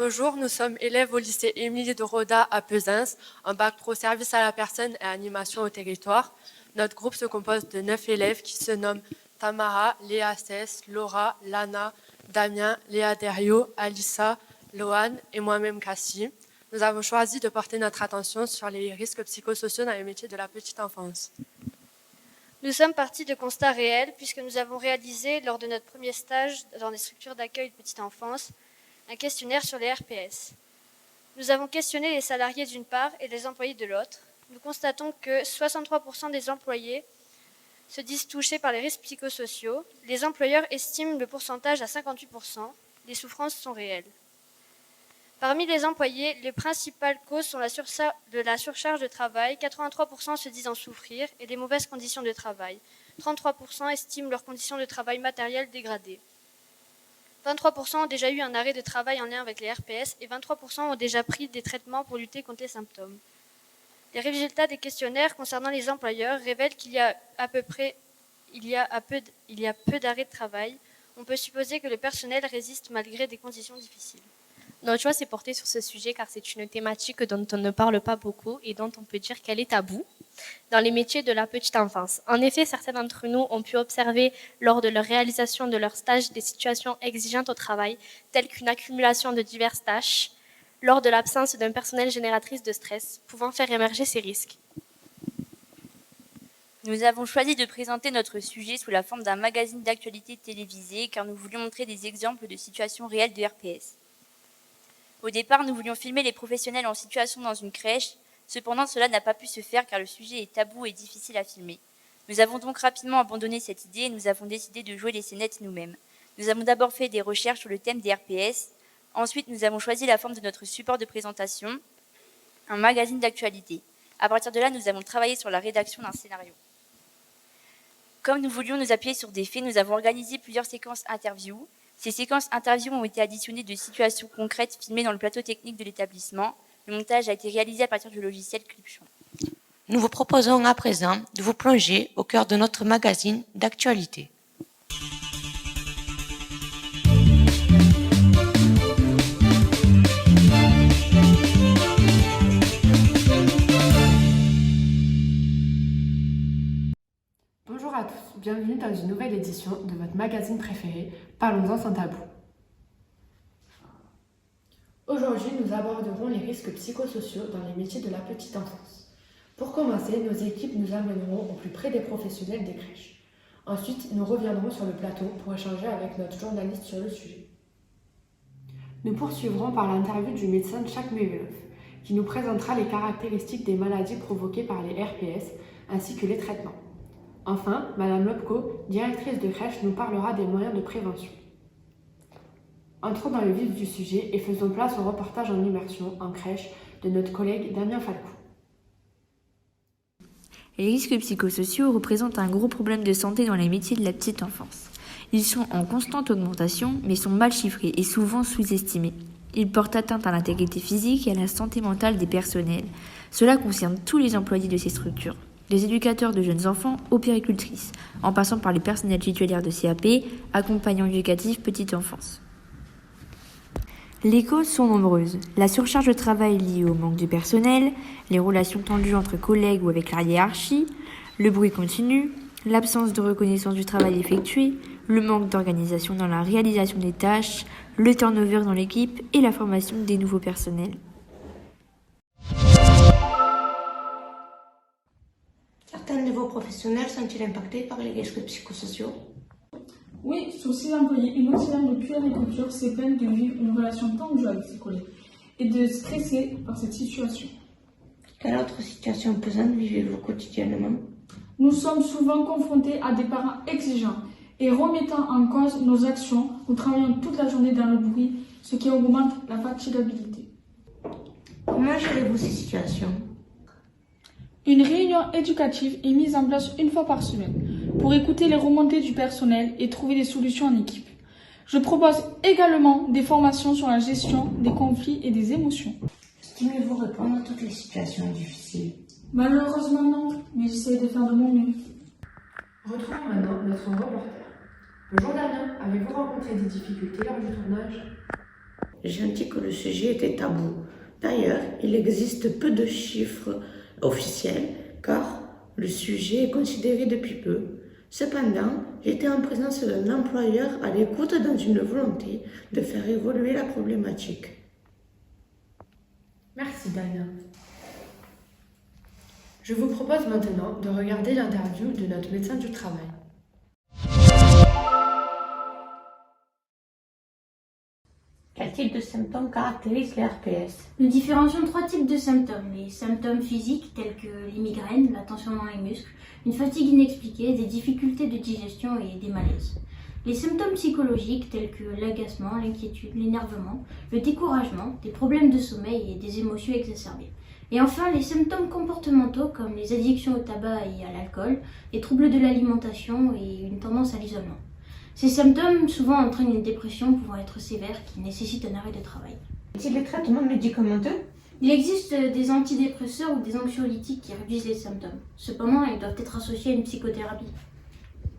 Bonjour, nous sommes élèves au lycée Émilie de Roda à Pesens, en bac pro service à la personne et animation au territoire. Notre groupe se compose de 9 élèves qui se nomment Tamara, Léa Cess, Laura, Lana, Damien, Léa Derio, Alissa, Loane et moi-même Cassie. Nous avons choisi de porter notre attention sur les risques psychosociaux dans les métiers de la petite enfance. Nous sommes partis de constats réels puisque nous avons réalisé, lors de notre premier stage dans les structures d'accueil de petite enfance, un questionnaire sur les RPS. Nous avons questionné les salariés d'une part et les employés de l'autre. Nous constatons que 63% des employés se disent touchés par les risques psychosociaux. Les employeurs estiment le pourcentage à 58%. Les souffrances sont réelles. Parmi les employés, les principales causes sont de la surcharge de travail. 83% se disent en souffrir et les mauvaises conditions de travail. 33% estiment leurs conditions de travail matérielles dégradées. 23% ont déjà eu un arrêt de travail en lien avec les RPS et 23% ont déjà pris des traitements pour lutter contre les symptômes. Les résultats des questionnaires concernant les employeurs révèlent qu'il y a peu d'arrêts de travail. On peut supposer que le personnel résiste malgré des conditions difficiles. Notre choix s'est porté sur ce sujet car c'est une thématique dont on ne parle pas beaucoup et dont on peut dire qu'elle est taboue dans les métiers de la petite enfance. En effet, certains d'entre nous ont pu observer lors de leur réalisation de leur stage des situations exigeantes au travail, telles qu'une accumulation de diverses tâches, lors de l'absence d'un personnel génératrice de stress, pouvant faire émerger ces risques. Nous avons choisi de présenter notre sujet sous la forme d'un magazine d'actualité télévisé car nous voulions montrer des exemples de situations réelles de RPS. Au départ, nous voulions filmer les professionnels en situation dans une crèche. Cependant, cela n'a pas pu se faire car le sujet est tabou et difficile à filmer. Nous avons donc rapidement abandonné cette idée et nous avons décidé de jouer les scénettes nous-mêmes. Nous avons d'abord fait des recherches sur le thème des RPS. Ensuite, nous avons choisi la forme de notre support de présentation, un magazine d'actualité. À partir de là, nous avons travaillé sur la rédaction d'un scénario. Comme nous voulions nous appuyer sur des faits, nous avons organisé plusieurs séquences interviews. Ces séquences interviews ont été additionnées de situations concrètes filmées dans le plateau technique de l'établissement. Le montage a été réalisé à partir du logiciel Clipchamp. Nous vous proposons à présent de vous plonger au cœur de notre magazine d'actualité. Bonjour à tous, bienvenue dans une nouvelle édition de votre magazine préféré, Parlons-en sans tabou. Aujourd'hui, nous aborderons les risques psychosociaux dans les métiers de la petite enfance. Pour commencer, nos équipes nous amèneront au plus près des professionnels des crèches. Ensuite, nous reviendrons sur le plateau pour échanger avec notre journaliste sur le sujet. Nous poursuivrons par l'interview du médecin Jacques Mevelov, qui nous présentera les caractéristiques des maladies provoquées par les RPS ainsi que les traitements. Enfin, Madame Lopko, directrice de crèche, nous parlera des moyens de prévention. Entrons dans le vif du sujet et faisons place au reportage en immersion en crèche de notre collègue Damien Falcou. Les risques psychosociaux représentent un gros problème de santé dans les métiers de la petite enfance. Ils sont en constante augmentation, mais sont mal chiffrés et souvent sous-estimés. Ils portent atteinte à l'intégrité physique et à la santé mentale des personnels. Cela concerne tous les employés de ces structures, des éducateurs de jeunes enfants aux puéricultrices, en passant par les personnels titulaires de CAP, accompagnants éducatifs petite enfance. Les causes sont nombreuses. La surcharge de travail liée au manque de personnel, les relations tendues entre collègues ou avec la hiérarchie, le bruit continu, l'absence de reconnaissance du travail effectué, le manque d'organisation dans la réalisation des tâches, le turnover dans l'équipe et la formation des nouveaux personnels. Certains de vos professionnels sont-ils impactés par les risques psychosociaux? Oui, sur 6 employés, une auxiliaire de puériculture s'est plainte de vivre une relation tendue avec ses collègues et de stresser par cette situation. Quelle autre situation pesante vivez-vous quotidiennement? Nous sommes souvent confrontés à des parents exigeants et remettant en cause nos actions. Nous travaillons toute la journée dans le bruit, ce qui augmente la fatigabilité. Comment gérez-vous ces situations? Une réunion éducative est mise en place une fois par semaine pour écouter les remontées du personnel et trouver des solutions en équipe. Je propose également des formations sur la gestion des conflits et des émotions. Estimez-vous répondre à toutes les situations difficiles? Malheureusement non, mais j'essaie de faire de mon mieux. Retrouvons maintenant notre reporter. Bonjour Damien, avez-vous rencontré des difficultés lors du tournage? j'ai dit que le sujet était tabou. D'ailleurs, il existe peu de chiffres officiels car le sujet est considéré depuis peu. Cependant, j'étais en présence d'un employeur à l'écoute dans une volonté de faire évoluer la problématique. Merci Dana. Je vous propose maintenant de regarder l'interview de notre médecin du travail. Quel type de symptômes caractérise les RPS? Nous différencions 3 types de symptômes. Les symptômes physiques tels que les migraines, la tension dans les muscles, une fatigue inexpliquée, des difficultés de digestion et des malaises. Les symptômes psychologiques tels que l'agacement, l'inquiétude, l'énervement, le découragement, des problèmes de sommeil et des émotions exacerbées. Et enfin, les symptômes comportementaux comme les addictions au tabac et à l'alcool, les troubles de l'alimentation et une tendance à l'isolement. Ces symptômes souvent entraînent une dépression pouvant être sévère qui nécessite un arrêt de travail. Y a-t-il des traitements médicamenteux? Il existe des antidépresseurs ou des anxiolytiques qui réduisent les symptômes. Cependant, ils doivent être associés à une psychothérapie.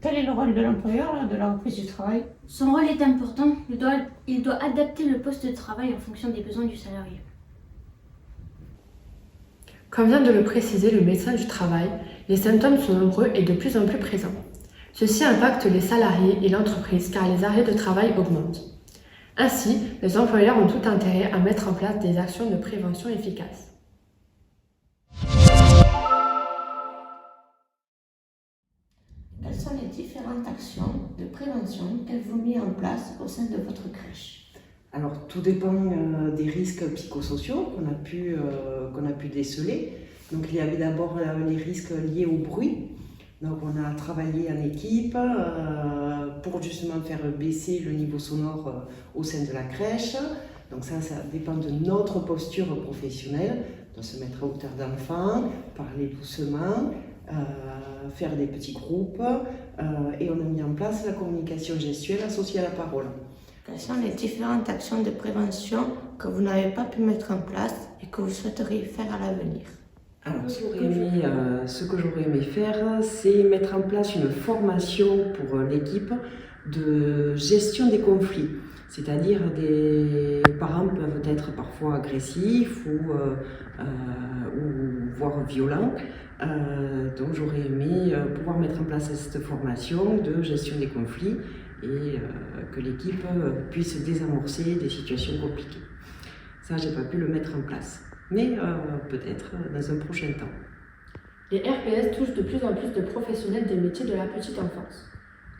Quel est le rôle de l'employeur lors de la reprise du travail? Son rôle est important. Il doit adapter le poste de travail en fonction des besoins du salarié. Comme vient de le préciser le médecin du travail, les symptômes sont nombreux et de plus en plus présents. Ceci impacte les salariés et l'entreprise car les arrêts de travail augmentent. Ainsi, les employeurs ont tout intérêt à mettre en place des actions de prévention efficaces. Quelles sont les différentes actions de prévention qu'avez-vous mis en place au sein de votre crèche? Alors, tout dépend des risques psychosociaux qu'on a pu déceler. Donc, il y avait d'abord les risques liés au bruit. Donc, on a travaillé en équipe pour justement faire baisser le niveau sonore au sein de la crèche. Donc, ça dépend de notre posture professionnelle. On doit se mettre à hauteur d'enfant, parler doucement, faire des petits groupes. Et on a mis en place la communication gestuelle associée à la parole. Quelles sont les différentes actions de prévention que vous n'avez pas pu mettre en place et que vous souhaiteriez faire à l'avenir? Alors, ce que j'aurais aimé faire, c'est mettre en place une formation pour l'équipe de gestion des conflits. C'est-à-dire, des parents peuvent être parfois agressifs ou voire violents. Donc, j'aurais aimé pouvoir mettre en place cette formation de gestion des conflits et que l'équipe puisse désamorcer des situations compliquées. Ça, j'ai pas pu le mettre en place. Mais peut-être dans un prochain temps. Les RPS touchent de plus en plus de professionnels des métiers de la petite enfance.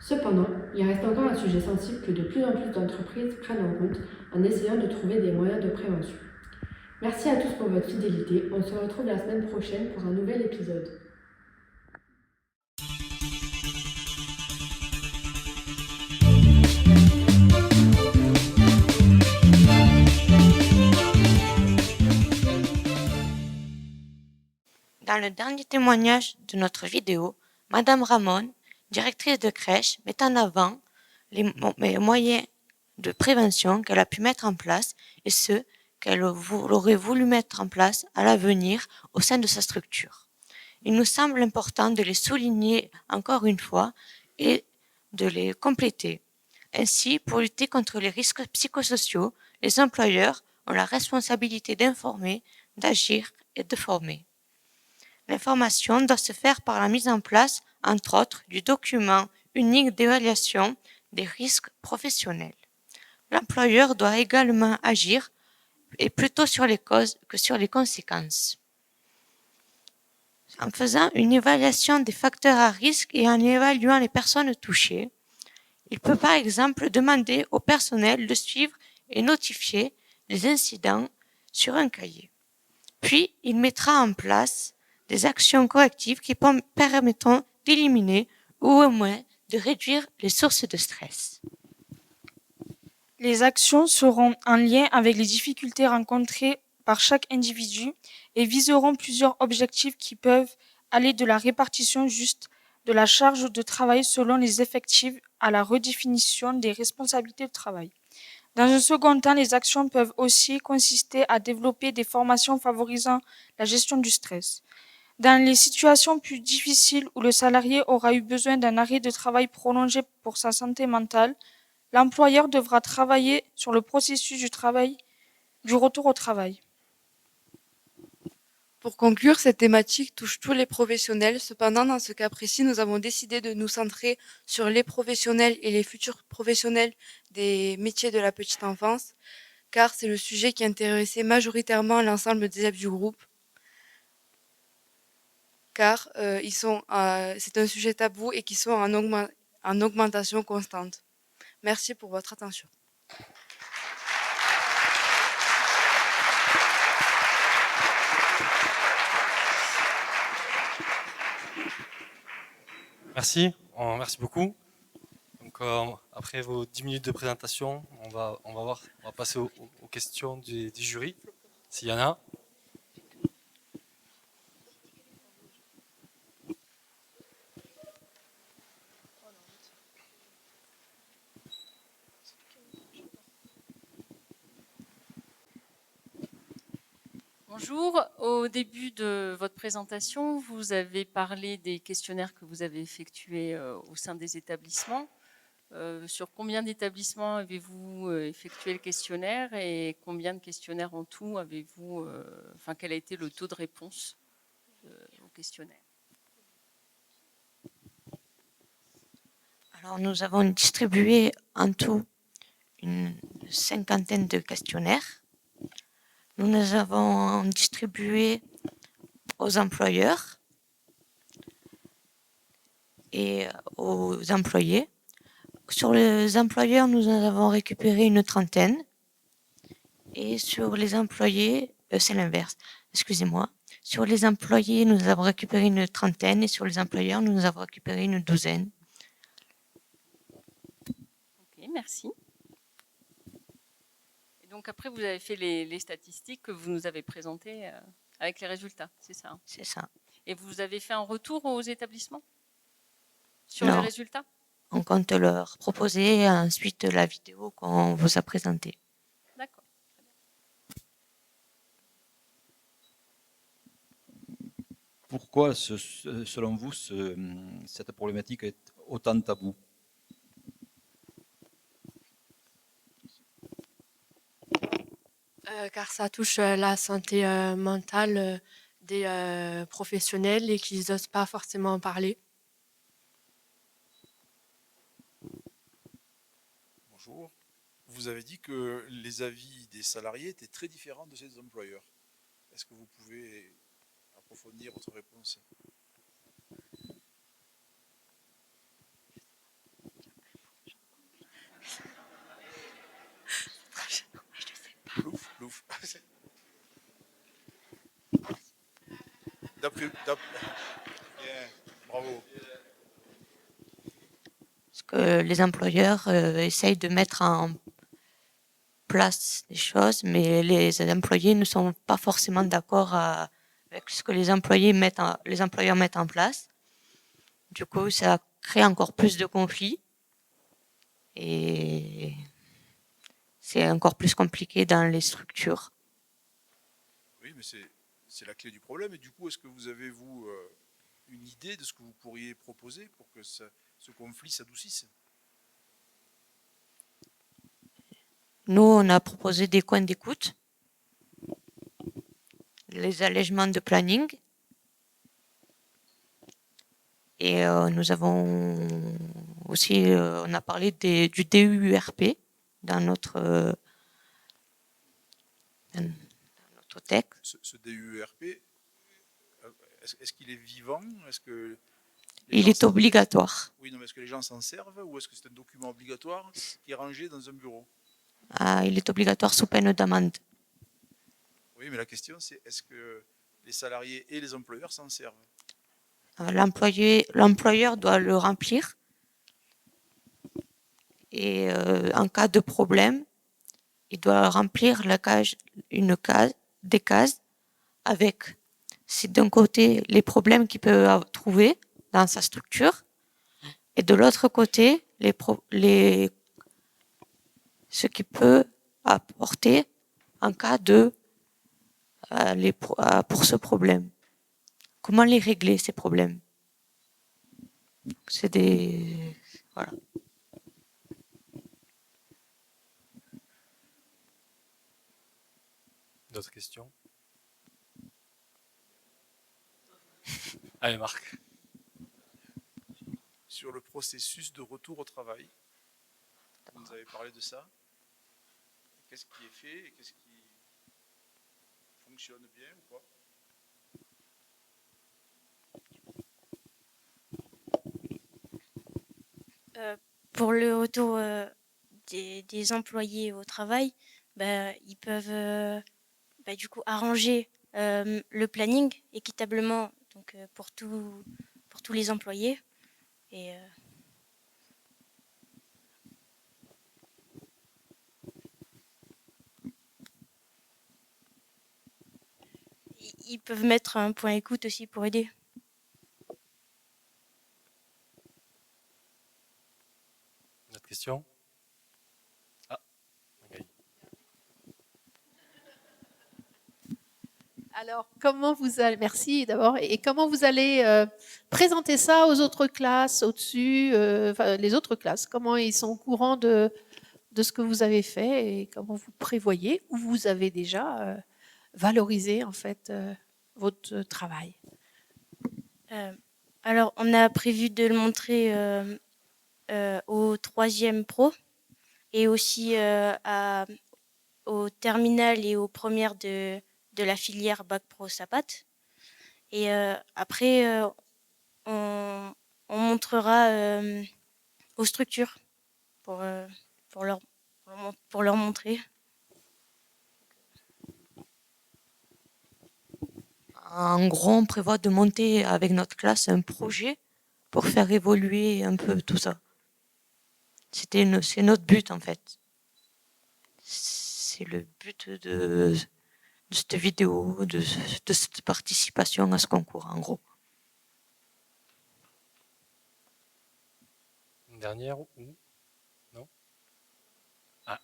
Cependant, il reste encore un sujet sensible que de plus en plus d'entreprises prennent en compte en essayant de trouver des moyens de prévention. Merci à tous pour votre fidélité. On se retrouve la semaine prochaine pour un nouvel épisode. Dans le dernier témoignage de notre vidéo, Madame Ramon, directrice de crèche, met en avant les moyens de prévention qu'elle a pu mettre en place et ceux qu'elle aurait voulu mettre en place à l'avenir au sein de sa structure. Il nous semble important de les souligner encore une fois et de les compléter. Ainsi, pour lutter contre les risques psychosociaux, les employeurs ont la responsabilité d'informer, d'agir et de former. L'information doit se faire par la mise en place, entre autres, du document unique d'évaluation des risques professionnels. L'employeur doit également agir et plutôt sur les causes que sur les conséquences. En faisant une évaluation des facteurs à risque et en évaluant les personnes touchées, il peut par exemple demander au personnel de suivre et notifier les incidents sur un cahier. Puis, il mettra en place des actions correctives qui permettront d'éliminer ou au moins de réduire les sources de stress. Les actions seront en lien avec les difficultés rencontrées par chaque individu et viseront plusieurs objectifs qui peuvent aller de la répartition juste de la charge de travail selon les effectifs à la redéfinition des responsabilités de travail. Dans un second temps, les actions peuvent aussi consister à développer des formations favorisant la gestion du stress. Dans les situations plus difficiles où le salarié aura eu besoin d'un arrêt de travail prolongé pour sa santé mentale, L'employeur devra travailler sur le processus du retour au travail. Pour conclure, cette thématique touche tous les professionnels. Cependant, dans ce cas précis, nous avons décidé de nous centrer sur les professionnels et les futurs professionnels des métiers de la petite enfance, car c'est le sujet qui intéressait majoritairement l'ensemble des élèves du groupe, car c'est un sujet tabou et qui sont en augmentation constante. Merci pour votre attention. Merci beaucoup. Donc, après vos 10 minutes de présentation, on va passer aux questions du jury, s'il y en a. Bonjour, au début de votre présentation, vous avez parlé des questionnaires que vous avez effectués au sein des établissements. Sur combien d'établissements avez-vous effectué le questionnaire et combien de questionnaires en tout avez-vous, quel a été le taux de réponse au questionnaire? Alors, nous avons distribué en tout une 50aine de questionnaires. Nous les avons distribués aux employeurs et aux employés. Sur les employeurs, nous en avons récupéré une 30aine. Et sur les employés, c'est l'inverse, excusez-moi. Sur les employés, nous avons récupéré une 30aine et sur les employeurs, nous avons récupéré une 12aine. Ok, merci. Donc après, vous avez fait les statistiques que vous nous avez présentées avec les résultats, c'est ça, hein? C'est ça. Et vous avez fait un retour aux établissements sur Non. les résultats? On compte leur proposer ensuite la vidéo qu'on vous a présentée. D'accord. Pourquoi, selon vous, cette problématique est autant taboue? Car ça touche la santé mentale des professionnels et qu'ils n'osent pas forcément en parler. Bonjour. Vous avez dit que les avis des salariés étaient très différents de ceux des employeurs. Est-ce que vous pouvez approfondir votre réponse? Plouf, plouf. Bien, bravo. Parce que les employeurs essayent de mettre en place des choses, mais les employés ne sont pas forcément d'accord avec ce que les employeurs mettent en place. Du coup, ça crée encore plus de conflits et c'est encore plus compliqué dans les structures. Oui, mais c'est la clé du problème. Et du coup, est-ce que vous avez, vous, une idée de ce que vous pourriez proposer pour que ce conflit s'adoucisse? Nous, on a proposé des coins d'écoute, les allègements de planning, et nous avons aussi, on a parlé du DUERP dans notre texte. Ce DUERP, est-ce qu'il est vivant? Il est obligatoire. Oui, non, mais est-ce que les gens s'en servent ou est-ce que c'est un document obligatoire qui est rangé dans un bureau? Il est obligatoire sous peine d'amende. Oui, mais la question c'est est-ce que les salariés et les employeurs s'en servent? L'employeur doit le remplir et en cas de problème, il doit remplir des cases avec, c'est d'un côté les problèmes qu'il peut trouver dans sa structure et de l'autre côté ce qu'il peut apporter en cas de pour ce problème. Comment les régler, ces problèmes? C'est des... Voilà. D'autres questions? Allez, Marc. Sur le processus de retour au travail, vous nous avez parlé de ça. Qu'est-ce qui est fait et qu'est-ce qui fonctionne bien ou pas? Pour le retour des employés au travail, ils peuvent du coup arranger le planning équitablement donc, pour tous les employés. Et, ils peuvent mettre un point écoute aussi pour aider. Une autre question? Ah, Magali. Alors, comment vous allez, merci d'abord, et comment vous allez présenter ça aux autres classes au-dessus, les autres classes, comment ils sont au courant de ce que vous avez fait et comment vous prévoyez ou vous avez déjà valorisé en fait votre travail? Alors, on a prévu de le montrer au 3e pro et aussi au terminal et aux premières de la filière Bac Pro SAPAT. Et après, on montrera aux structures pour leur montrer. En gros, on prévoit de monter avec notre classe un projet pour faire évoluer un peu tout ça. C'est notre but en fait. C'est le but de cette vidéo, de cette participation à ce concours en gros. Une dernière ou non? Ah,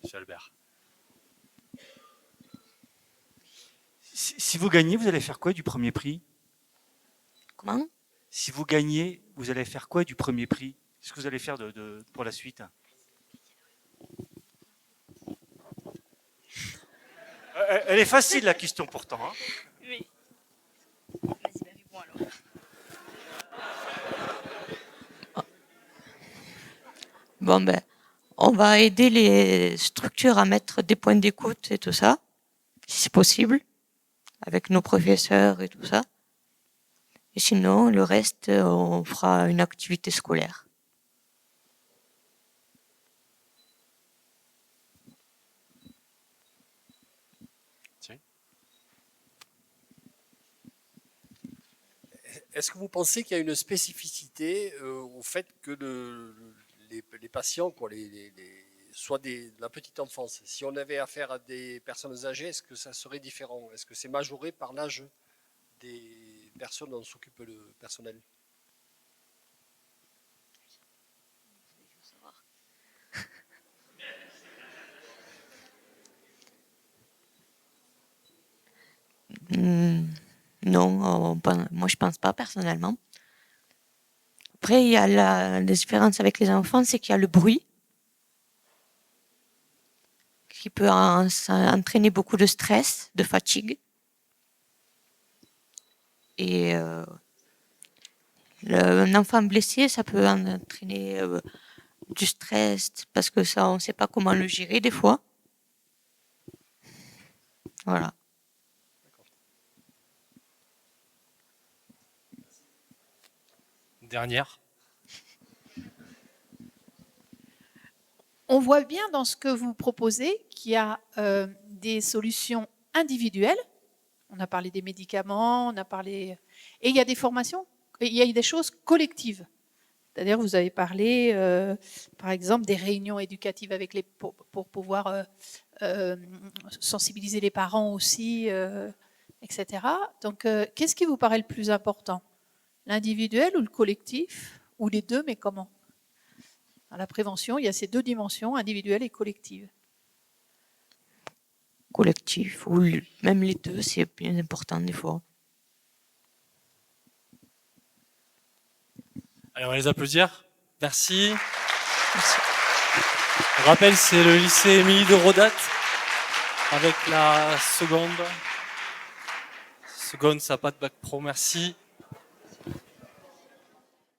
M. Albert. Si vous gagnez, vous allez faire quoi du premier prix? Comment? Si vous gagnez, vous allez faire quoi du premier prix? Qu'est-ce que vous allez faire pour la suite? Elle est facile la question pourtant. Hein. Oui. Vas-y, réponds alors. Bon on va aider les structures à mettre des points d'écoute et tout ça, si c'est possible, avec nos professeurs et tout ça. Et sinon, le reste, on fera une activité scolaire. Est-ce que vous pensez qu'il y a une spécificité au fait que les patients, soit de la petite enfance, si on avait affaire à des personnes âgées, est-ce que ça serait différent? Est-ce que c'est majoré par l'âge des personnes dont s'occupe le personnel? Non, moi je pense pas personnellement. Après, il y a la différence avec les enfants, c'est qu'il y a le bruit qui peut entraîner beaucoup de stress, de fatigue. Et un enfant blessé, ça peut entraîner du stress parce que ça, on ne sait pas comment le gérer des fois. Voilà. Dernière. On voit bien dans ce que vous proposez qu'il y a des solutions individuelles. On a parlé des médicaments, on a parlé... Et il y a des formations, il y a des choses collectives. C'est-à-dire, vous avez parlé, par exemple, des réunions éducatives avec pour pouvoir sensibiliser les parents aussi, etc. Donc, qu'est-ce qui vous paraît le plus important? L'individuel ou le collectif? Ou les deux, mais comment? Dans la prévention, il y a ces deux dimensions, individuelle et collective. Collectif, ou même les deux, c'est bien important des fois. Allez, on va les applaudir. Merci. Merci. Je rappelle, c'est le lycée Émilie de Rodat. avec la seconde. Seconde, ça n'a pas de bac pro, merci.